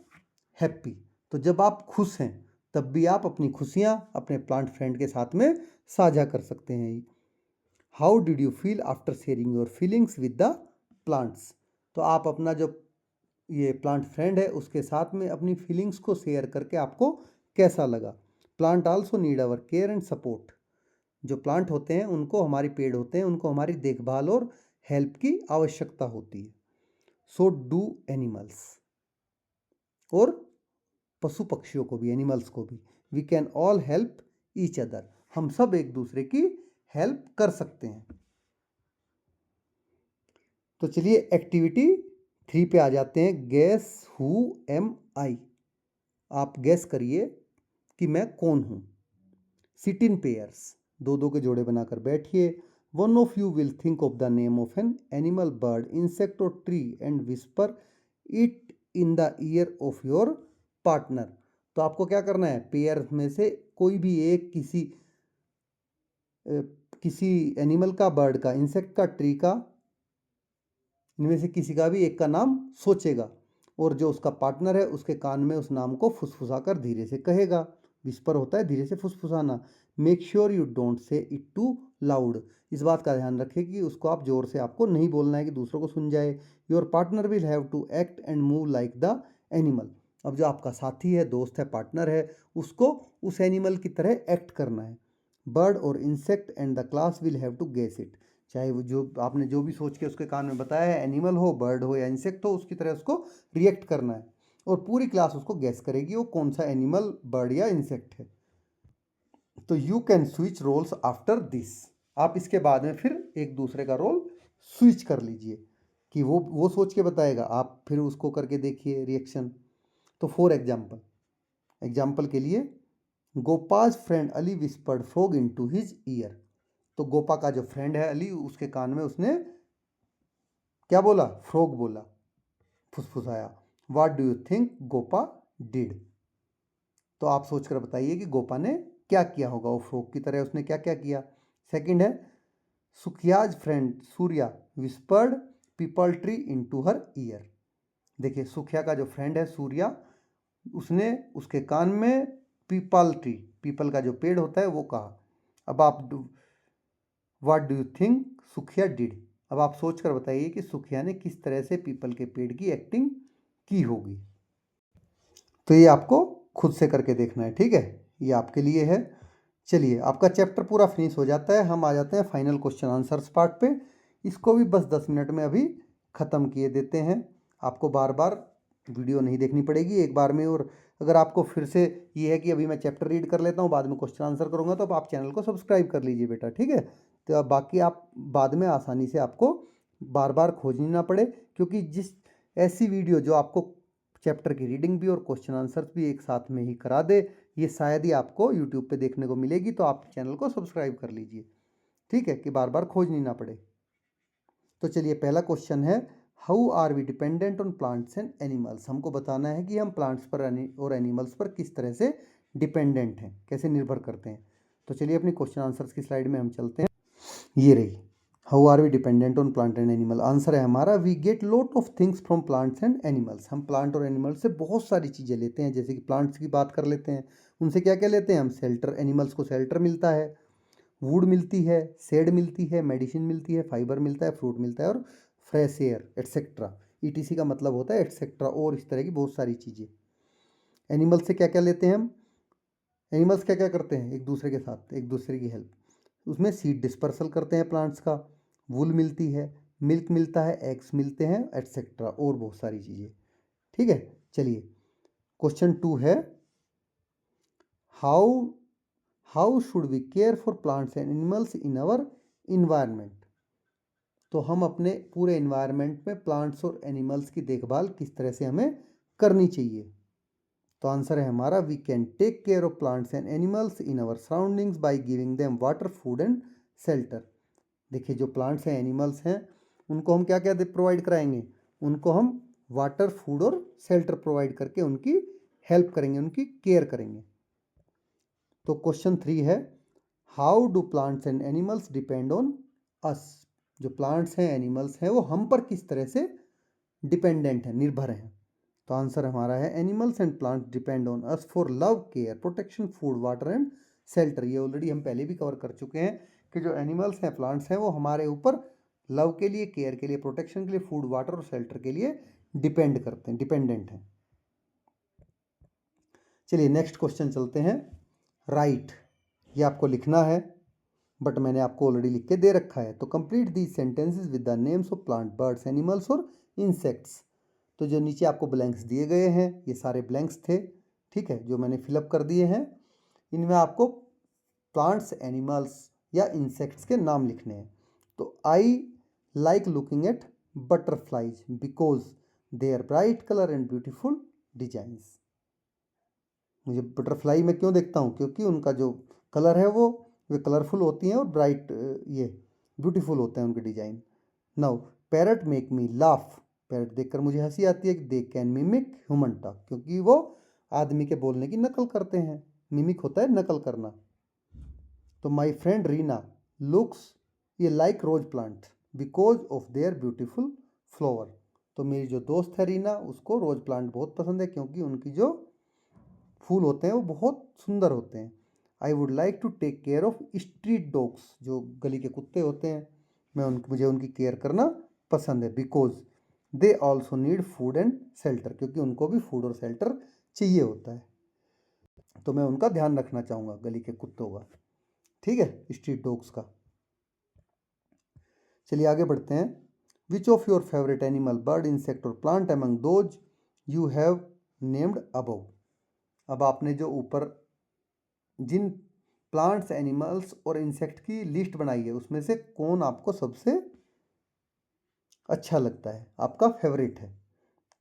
happy, तो जब आप खुश हैं तब भी आप अपनी खुशियां अपने प्लांट फ्रेंड के साथ में साझा कर सकते हैं। How did you feel after sharing your feelings with the plants, तो आप अपना जो ये प्लांट फ्रेंड है उसके साथ में अपनी फीलिंग्स को शेयर करके आपको कैसा लगा। Plant also need our care and support, जो प्लांट होते हैं उनको, हमारी पेड़ होते हैं उनको हमारी देखभाल और हेल्प की आवश्यकता होती है। सो डू एनिमल्स, और पशु पक्षियों को भी, एनिमल्स को भी। We can all help each other, हम सब एक दूसरे की हेल्प कर सकते हैं। तो चलिए एक्टिविटी 3 पे आ जाते हैं। गेस हु एम आई, आप गेस करिए कि मैं कौन हूं। सिट इन पेयर्स, दो दो के जोड़े बनाकर बैठिए। One of you will think of the name of an animal, bird, insect और tree and whisper it in the ear of your partner, तो आपको क्या करना है, पेयर में से कोई भी एक, किसी एनिमल का, बर्ड का, इंसेक्ट का, ट्री का, इनमें से किसी का भी एक का नाम सोचेगा और जो उसका पार्टनर है उसके कान में उस नाम को फुसफुसाकर धीरे से कहेगा। विस्पर होता है धीरे से फुसफुसाना। Make sure you don't say it too loud, इस बात का ध्यान रखें कि उसको आप जोर से आपको नहीं बोलना है कि दूसरों को सुन जाए। Your partner will have to act and move like the animal, अब जो आपका साथी है, दोस्त है, पार्टनर है, उसको उस एनिमल की तरह एक्ट करना है। Bird or insect and the class will have to guess it, चाहे वो जो आपने जो भी सोच के उसके कान में बताया है, एनिमल हो, बर्ड हो या इंसेक्ट हो, उसकी तरह उसको रिएक्ट करना है और पूरी क्लास उसको गेस करेगी वो कौन सा एनिमल, बर्ड या इंसेक्ट है। तो you can switch roles after this, आप इसके बाद में फिर एक दूसरे का रोल स्विच कर लीजिए कि वो सोच के बताएगा, आप फिर उसको करके देखिए रिएक्शन। तो फॉर एग्जाम्पल के लिए, Gopa's friend Ali whispered frog into his ear, तो गोपा का जो फ्रेंड है अली, उसके कान में उसने क्या बोला, फ्रॉग बोला, फुसफुसाया। What do you think Gopa did, तो आप सोचकर बताइए कि गोपा ने क्या किया होगा, वो फ्रॉग की तरह उसने क्या क्या किया। सेकंड है, Sukhiya's friend Surya whispered peepal tree into her ear, देखिए सुखिया का जो फ्रेंड है सूर्या, उसने उसके कान में पीपल ट्री, पीपल का जो पेड़ होता है वो कहा। अब आप what do you think Sukhiya did, अब आप सोच कर बताइए कि सुखिया ने किस तरह से पीपल के पेड़ की एक्टिंग की होगी। तो ये आपको खुद से करके देखना है, ठीक है, ये आपके लिए है। चलिए आपका चैप्टर पूरा फिनिश हो जाता है, हम आ जाते हैं फाइनल क्वेश्चन आंसर्स पार्ट पे। इसको भी बस 10 मिनट में अभी ख़त्म किए देते हैं, आपको बार बार वीडियो नहीं देखनी पड़ेगी, एक बार में। और अगर आपको फिर से ये है कि अभी मैं चैप्टर रीड कर लेता हूँ बाद में क्वेश्चन आंसर करूँगा, तो आप चैनल को सब्सक्राइब कर लीजिए बेटा, ठीक है। तो अब बाकी आप बाद में आसानी से आपको बार बार खोजनी ना पड़े, क्योंकि जिस ऐसी वीडियो जो आपको चैप्टर की रीडिंग भी और क्वेश्चन आंसर्स भी एक साथ में ही करा दे, ये शायद ही आपको यूट्यूब पे देखने को मिलेगी, तो आप चैनल को सब्सक्राइब कर लीजिए, ठीक है, कि बार बार खोजनी ना पड़े। तो चलिए पहला क्वेश्चन है, how are we dependent on plants and animals, हमको बताना है कि हम प्लांट्स पर और एनिमल्स पर किस तरह से डिपेंडेंट हैं, कैसे निर्भर करते हैं। तो चलिए अपनी क्वेश्चन आंसर्स की स्लाइड में हम चलते हैं, ये रही। How are we dependent on plant and animal, answer है हमारा, we get lot of things from plants and animals, हम प्लांट और एनिमल से बहुत सारी चीज़ें लेते हैं। जैसे कि प्लांट्स की बात कर लेते हैं, उनसे क्या क्या लेते हैं हम, शेल्टर, एनिमल्स को शेल्टर मिलता है, वुड मिलती है, सेड मिलती है, मेडिसिन मिलती है, फाइबर मिलता है, फ्रूट मिलता है और फ्रेश एयर एट्सेट्रा, ईटीसी का मतलब होता है एट्सेट्रा, और इस तरह की बहुत सारी चीज़ें। एनिमल से क्या क्या लेते हैं हम, एनिमल्स क्या क्या करते हैं एक दूसरे के साथ, एक दूसरे की हेल्प, उसमें सीड डिस्पर्सल करते हैं प्लांट्स का, वूल मिलती है, मिल्क मिलता है, एग्स मिलते हैं एट्सेट्रा, और बहुत सारी चीज़ें, ठीक है। चलिए क्वेश्चन 2 है, how how should we care for plants and animals in our environment, तो हम अपने पूरे एनवायरनमेंट में प्लांट्स और एनिमल्स की देखभाल किस तरह से हमें करनी चाहिए। तो आंसर है हमारा, we can take care of plants and animals in our surroundings by giving them water, food and shelter. देखिए जो प्लांट्स हैं, एनिमल्स हैं, उनको हम क्या क्या प्रोवाइड कराएंगे? उनको हम वाटर, फूड और शेल्टर प्रोवाइड करके उनकी हेल्प करेंगे, उनकी केयर करेंगे। तो क्वेश्चन 3 है, how do plants and animals depend on us. जो प्लांट्स हैं, एनिमल्स हैं, वो हम पर किस तरह से डिपेंडेंट हैं, निर्भर हैं। तो आंसर हमारा है, animals and plants depend on us for love, care, protection, food, water and shelter. ये ऑलरेडी हम पहले भी कवर कर चुके हैं कि जो एनिमल्स हैं, प्लांट्स हैं, वो हमारे ऊपर लव के लिए, केयर के लिए, प्रोटेक्शन के लिए, फूड, वाटर और शेल्टर के लिए डिपेंड करते हैं, डिपेंडेंट हैं। चलिए नेक्स्ट क्वेश्चन चलते हैं। राइट, ये आपको लिखना है, बट मैंने आपको ऑलरेडी लिख के दे रखा है। तो complete these sentences with the names of plant, birds, animals और इंसेक्ट्स। तो जो नीचे आपको ब्लैंक्स दिए गए हैं, ये सारे ब्लैंक्स थे, ठीक है, जो मैंने फिलअप कर दिए हैं। इनमें आपको प्लांट्स, एनिमल्स या इंसेक्ट्स के नाम लिखने हैं। तो I like looking at butterflies because they are bright colour and beautiful designs. मुझे बटरफ्लाई में क्यों देखता हूँ? क्योंकि उनका जो कलर है वो कलरफुल होती हैं और ब्राइट, ये ब्यूटीफुल होते हैं उनके design. Now parrot make me laugh. Parrot देखकर मुझे हंसी आती है कि they can mimic human talk, क्योंकि वो आदमी के बोलने की नकल करते हैं। मिमिक होता है नकल करना। तो माई फ्रेंड रीना लुक्स ये like rose plant because of their beautiful flower. तो मेरी जो दोस्त है रीना, उसको रोज प्लांट बहुत पसंद है क्योंकि उनकी जो फूल होते हैं वो बहुत सुंदर होते हैं। I would like to take care of street dogs. जो गली के कुत्ते होते हैं, मुझे उनकी केयर करना पसंद है। Because they also need food and shelter, क्योंकि उनको भी फूड और शेल्टर चाहिए होता है। तो मैं उनका ध्यान रखना चाहूँगा, गली के कुत्तों का, ठीक है, स्ट्रीट डॉग्स का। चलिए आगे बढ़ते हैं। Which of your favourite animal, bird, insect और plant among those you have named above. अब आपने जो ऊपर जिन प्लांट्स, एनिमल्स और इंसेक्ट की लिस्ट बनाई है, उसमें से कौन आपको सबसे अच्छा लगता है, आपका फेवरेट है?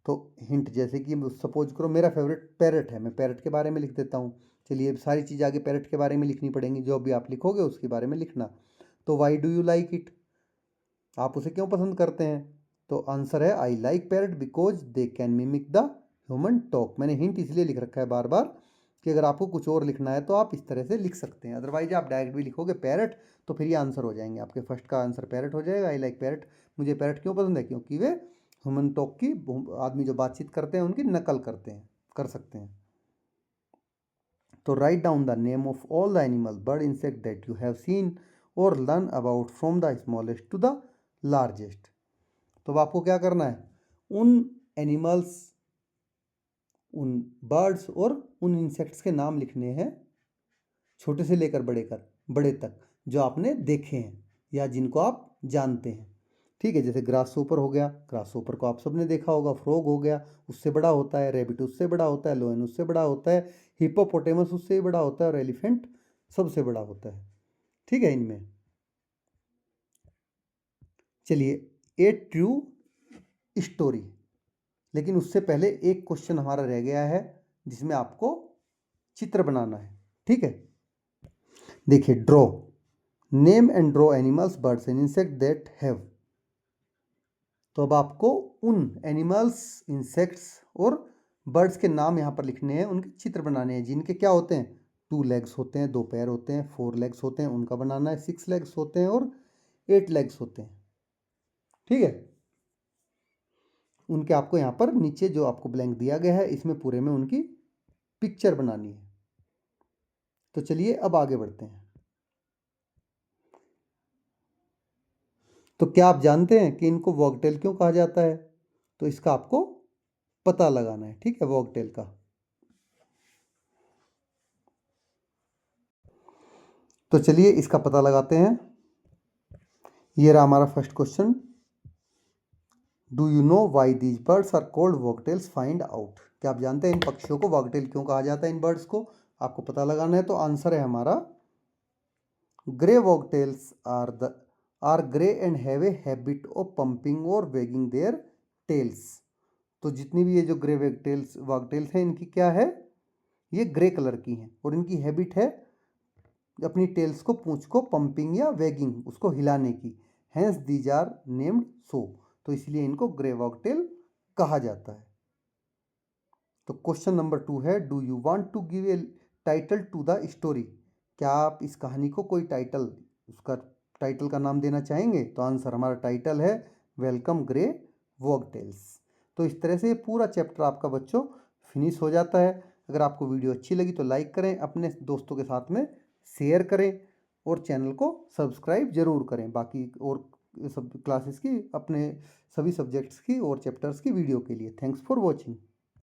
तो हिंट, जैसे कि सपोज करो मेरा फेवरेट पैरट है, मैं पैरट के बारे में लिख देता हूँ। चलिए सारी चीज़ आगे पैरट के बारे में लिखनी पड़ेंगी, जो भी आप लिखोगे उसके बारे में लिखना। तो Y do you like it, आप उसे क्यों पसंद करते हैं? तो आंसर है, I like parrot because they can mimic the human talk. मैंने हिंट इसलिए लिख रखा है बार बार कि अगर आपको कुछ और लिखना है तो आप इस तरह से लिख सकते हैं, अदरवाइज आप डायरेक्ट भी लिखोगे पैरट तो फिर ये आंसर हो जाएंगे आपके। फर्स्ट का आंसर पैरट हो जाएगा, आई लाइक पैरट। मुझे पैरट क्यों पसंद है? क्योंकि वे ह्यूमन टॉक की, आदमी जो बातचीत करते हैं उनकी नकल कर सकते हैं। तो right down the name of all the animal, bird, insect that you have seen और learn about from the smallest to the largest. तो अब आपको क्या करना है? उन एनिमल्स, उन बर्ड्स और उन इंसेक्ट्स के नाम लिखने हैं, छोटे से लेकर बड़े तक, जो आपने देखे हैं या जिनको आप जानते हैं, ठीक है। जैसे ग्रास ऊपर हो गया, ग्रास ऊपर को आप सबने देखा होगा। फ्रॉग हो गया, उससे बड़ा होता है। रैबिट उससे बड़ा होता है। लोयन उससे बड़ा होता है। हिप्पोपोटेमस उससे भी बड़ा होता है। और एलिफेंट सबसे बड़ा होता है, ठीक है। इनमें चलिए, ए ट्रू स्टोरी, लेकिन उससे पहले एक क्वेश्चन हमारा रह गया है जिसमें आपको चित्र बनाना है, ठीक है। देखिए, draw, name and draw animals, birds and insect that have. तो अब आपको उन एनिमल्स, इंसेक्ट्स और बर्ड्स के नाम यहाँ पर लिखने हैं, उनके चित्र बनाने हैं, जिनके क्या होते हैं? 2 लेग्स होते हैं, 2 पैर होते हैं। 4 लेग्स होते हैं, उनका बनाना है। 6 लेग्स होते हैं और 8 लेग्स होते हैं, ठीक है। उनके आपको यहाँ पर नीचे जो आपको ब्लैंक दिया गया है, इसमें पूरे में उनकी पिक्चर बनानी है। तो चलिए अब आगे बढ़ते हैं। तो क्या आप जानते हैं कि इनको वॉगटेल क्यों कहा जाता है? तो इसका आपको पता लगाना है, ठीक है, वॉगटेल का। तो चलिए इसका पता लगाते हैं। ये रहा हमारा first question. Do you know why these birds are called wagtails? Find out. क्या आप जानते हैं इन पक्षियों को वॉगटेल क्यों कहा जाता है? इन बर्ड्स को आपको पता लगाना है। तो आंसर है हमारा, grey wagtails are the are grey and have a habit of pumping और वेगिंग देयर टेल्स। तो जितनी भी ये जो ग्रे वागटेल्स हैं इनकी क्या है, ये ग्रे कलर की हैं और इनकी हैबिट है अपनी टेल्स को, पूंछ को पंपिंग या वेगिंग, उसको हिलाने की। Hence these are named so, तो इसलिए इनको ग्रे वागटेल कहा जाता है। तो क्वेश्चन नंबर 2 है, do you want to give a title to the story. क्या आप इस कहानी को कोई टाइटल, उसका टाइटल का नाम देना चाहेंगे? तो आंसर हमारा टाइटल है वेलकम ग्रे वॉगटेल्स। तो इस तरह से पूरा चैप्टर आपका बच्चों फिनिश हो जाता है। अगर आपको वीडियो अच्छी लगी तो लाइक करें, अपने दोस्तों के साथ में शेयर करें और चैनल को सब्सक्राइब जरूर करें। बाकी और सब क्लासेस की, अपने सभी सब्जेक्ट्स की और चैप्टर्स की वीडियो के लिए। Thanks for watching.